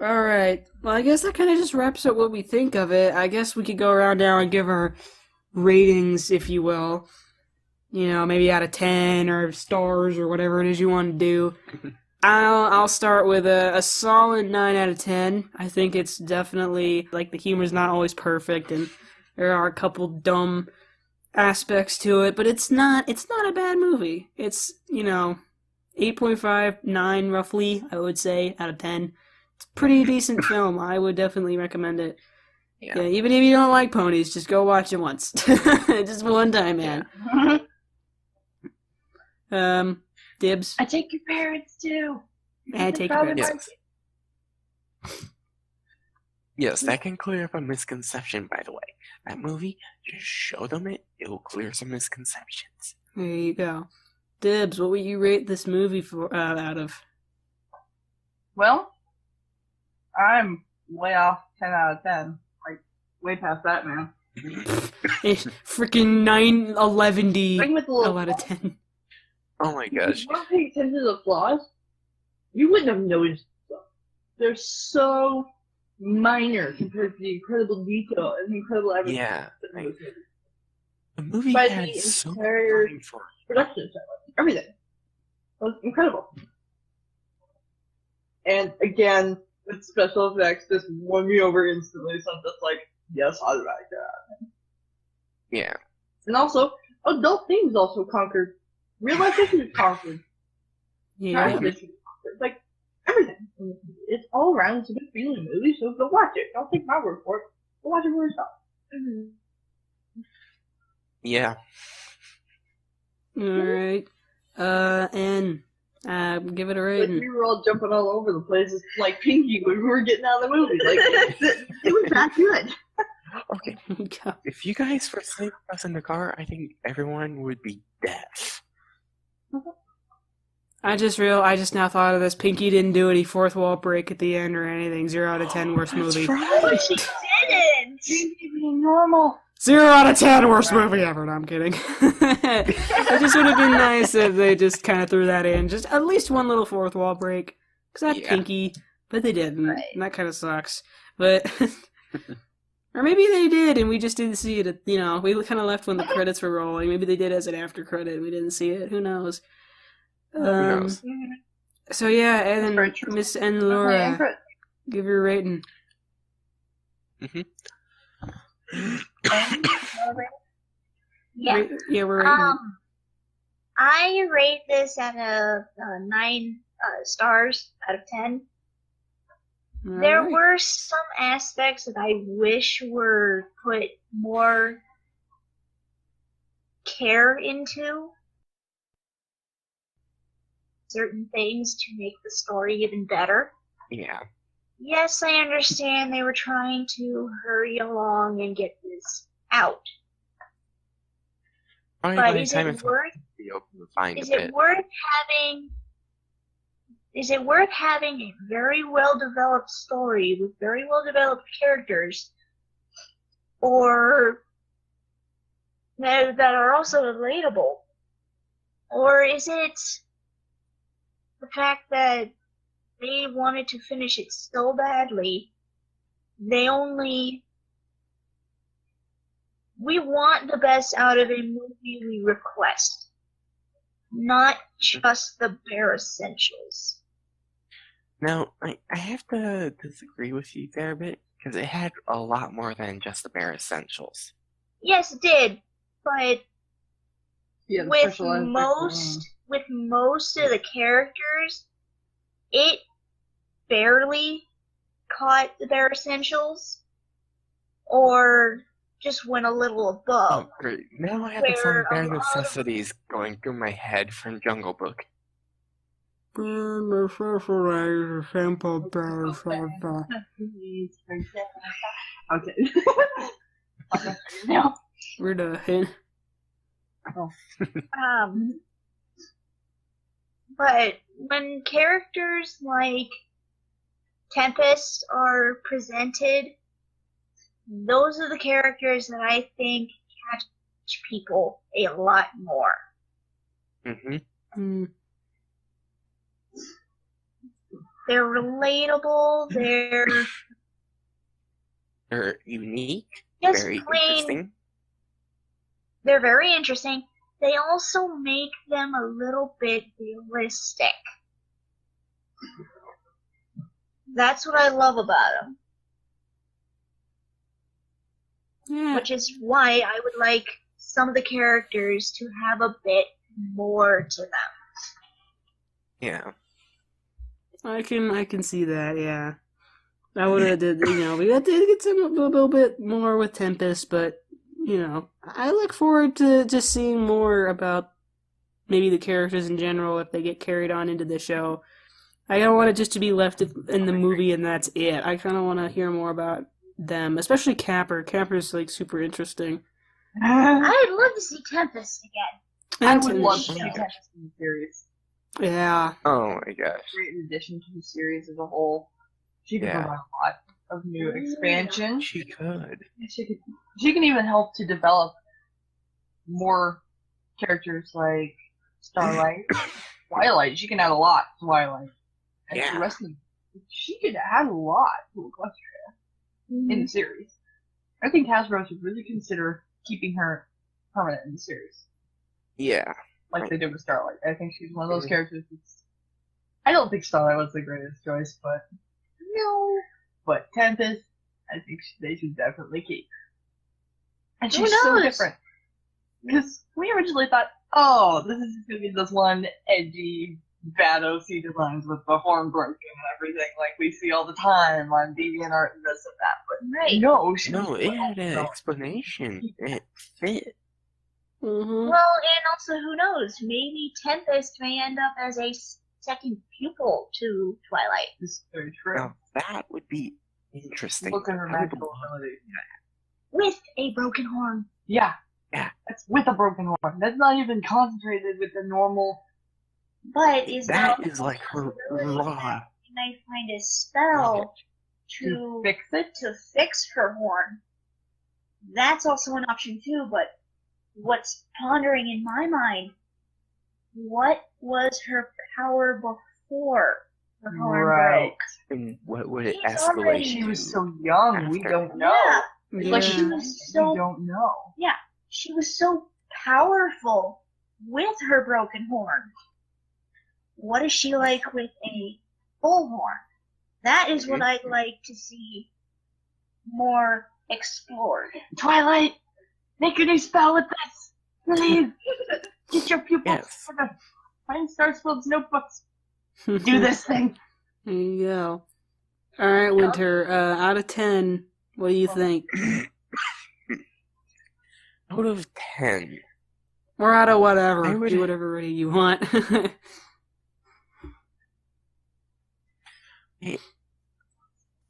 Alright, well I guess that kind of just wraps up what we think of it. I guess we could go around now and give our ratings, if you will. Maybe out of 10 or stars or whatever it is you want to do. I'll start with a solid 9 out of 10. I think it's definitely, the humor's not always perfect, and there are a couple dumb aspects to it, but it's not a bad movie. It's, 8.5, 9 roughly, I would say, out of 10. It's a pretty decent film. I would definitely recommend it. Yeah, even if you don't like ponies, just go watch it once. Just one time, man. Dibs. I take your parents too. I take your parents. Yes, that can clear up a misconception, by the way. That movie, just show them it will clear some misconceptions. There you go. Dibs, what would you rate this movie for out of? Well, I'm way off 10 out of 10. Way past that, man. Freaking 9/11D. Bring with a little out of 10. Oh my gosh. If you weren't paying attention to the flaws, you wouldn't have noticed them. They're so minor compared to the incredible detail and the incredible everything. Yeah. In this movie. The movie But had the so entire much for production style, everything was incredible. And again, with special effects, just won me over instantly. So I'm just like, yes, I like that. Yeah. And also, adult themes also conquered. Real life issues conquered. Yeah. Issues conquered. Everything. It's all around. It's a good feeling movie, so go watch it. Don't take my word for it. Go watch it for yourself. Yeah. Alright. And give it a rating. We were all jumping all over the place like Pinky when we were getting out of the movie. It was that good. Okay. If you guys were sleeping with us in the car, I think everyone would be deaf. I just now thought of this. Pinky didn't do any fourth wall break at the end or anything. 0 out of 10 worst movie. Right. She didn't! Pinky being normal. 0 out of 10 worst movie ever. No, I'm kidding. It just would have been nice if they just kind of threw that in. Just at least one little fourth wall break. Because that Pinky, But they didn't, Right. and that kind of sucks. But or maybe they did, and we just didn't see it. We kind of left when the credits were rolling. Maybe they did as an after credit, and we didn't see it. Who knows? Who knows? So yeah, and very true. Miss Okay, Enlorah, Chris. give your rating. Yeah. Yeah, we're rating. I rate this at a 9 stars out of 10. There Alright. were some aspects that I wish were put more care into. Certain things to make the story even better. Yeah. Yes, I understand they were trying to hurry along and get this out. Probably But by the is time it it's worth be open to find Is a it bit. worth having a very well developed story with very well developed characters, or that are also relatable? Or is it the fact that they wanted to finish it so badly, we want the best out of a movie we request, not just the bare essentials. Now, I have to disagree with you there a bit, because it had a lot more than just the bare essentials. Yes, it did, but Yeah, the with specialized most of the characters, it barely caught the bare essentials, or just went a little above. Oh, great. Now I have the song Where Bare a lot of- Necessities going through my head from Jungle Book. Okay. Now. We're done. But when characters like Tempest are presented, those are the characters that I think catch people a lot more. Mm-hmm. They're relatable, They're unique, just very plain, interesting. they're very interesting. They also make them a little bit realistic. That's what I love about them. Yeah. Which is why I would like some of the characters to have a bit more to them. Yeah. I can see that, yeah. I would have did, we had to get a little bit more with Tempest, but, I look forward to just seeing more about maybe the characters in general if they get carried on into the show. I don't want it just to be left in the movie and that's it. I kind of want to hear more about them, especially Capper. Capper's, super interesting. I'd love to see Tempest again. I And would love to see Yeah. Tempest in the series. Yeah. Oh my gosh. Great addition to the series as a whole. She could Yeah. provide a lot of new expansion. She could. She can even help to develop more characters like Starlight, Twilight. She can add a lot to Twilight. And Yeah. the rest of them, she could add a lot to Equestria in the series. I think Hasbro should really consider keeping her permanent in the series, Yeah. like they did with Starlight. I think she's one of those characters that's... I don't think Starlight was the greatest choice, but... No. But Tempest, I think they should definitely keep. And Who she's so knows? different. Because we originally thought, oh, this is just going to be this one edgy, bad OC designs with the horn broken and everything like we see all the time on DeviantArt and this and that. But Right. no, No, it had an explanation. It fit. Mm-hmm. Well, and also, who knows? Maybe Tempest may end up as a second pupil to Twilight. This is very true. Now, that would be interesting. Look at her I would magical love- ability. With a broken horn. Yeah. Yeah. That's with a broken horn. That's not even concentrated with the normal... But is That that is like her possibility raw. that she might find a spell to fix it. to fix her horn? That's also an option too, but what's pondering in my mind, what was her power before Her horn Right. broke. And what would it She's escalate already- She was to? so young, we after? don't know. Yeah. It's Yeah. like She was so we don't know. She was so powerful with her broken horn. What is she like with a full horn? That is what I'd like to see more explored. Twilight, make a new spell with this. Please. Get your pupils Yes. for the Fine Starsfield's notebooks. Do this thing. There you go. Alright, Winter, out of 10, what do you think? Out of 10. Or out of I whatever. would- Do whatever rating you want.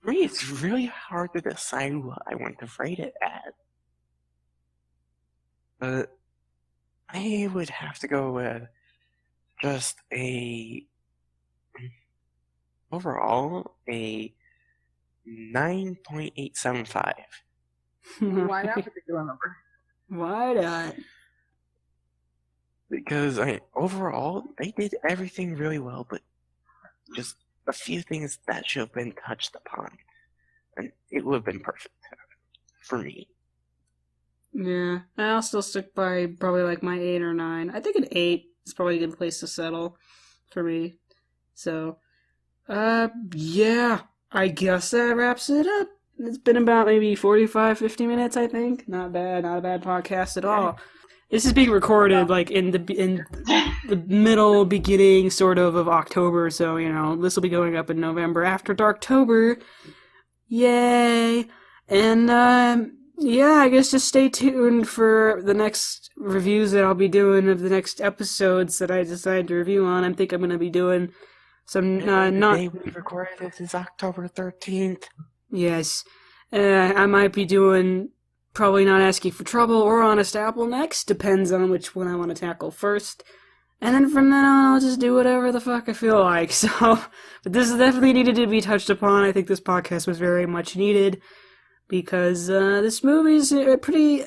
For me, it's really hard to decide what I want to rate it at. But I would have to go with just overall, a 9.875. Why that particular number? Why not? Because overall, they did everything really well, but just a few things that should have been touched upon. And it would have been perfect for me. Yeah, I'll still stick by probably like my 8 or 9. I think an 8 is probably a good place to settle for me. So, yeah, I guess that wraps it up. It's been about maybe 45, 50 minutes, I think. Not bad, not a bad podcast at all. This is being recorded like in the middle, beginning, sort of October, so, you know, this will be going up in November after Darktober. Yay! And, yeah, I guess just stay tuned for the next reviews that I'll be doing of the next episodes that I decide to review on. I think I'm going to be doing some, The not... day we recorded this is October 13th. Yes. I might be doing probably Not Asking for Trouble or Honest Apple next. Depends on which one I want to tackle first. And then from then on, I'll just do whatever the fuck I feel like. So, but this definitely needed to be touched upon. I think this podcast was very much needed because this movie's a pretty,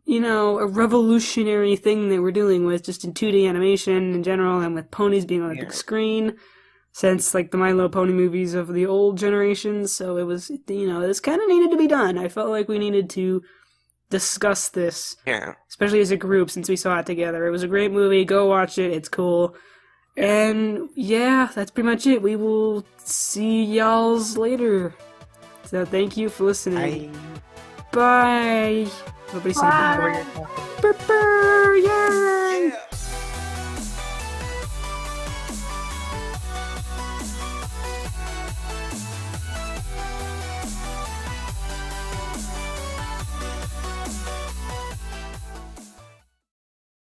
you know, a revolutionary thing that we're dealing with just in 2D animation in general and with ponies being on the big screen. Since, like, the My Little Pony movies of the old generations, so it was, you know, this kind of needed to be done. I felt like we needed to discuss this, Yeah. especially as a group, since we saw it together. It was a great movie. Go watch it. It's cool. And, yeah, that's pretty much it. We will see y'alls later. So thank you for listening. Bye. Nobody say bye. Bye. Yeah.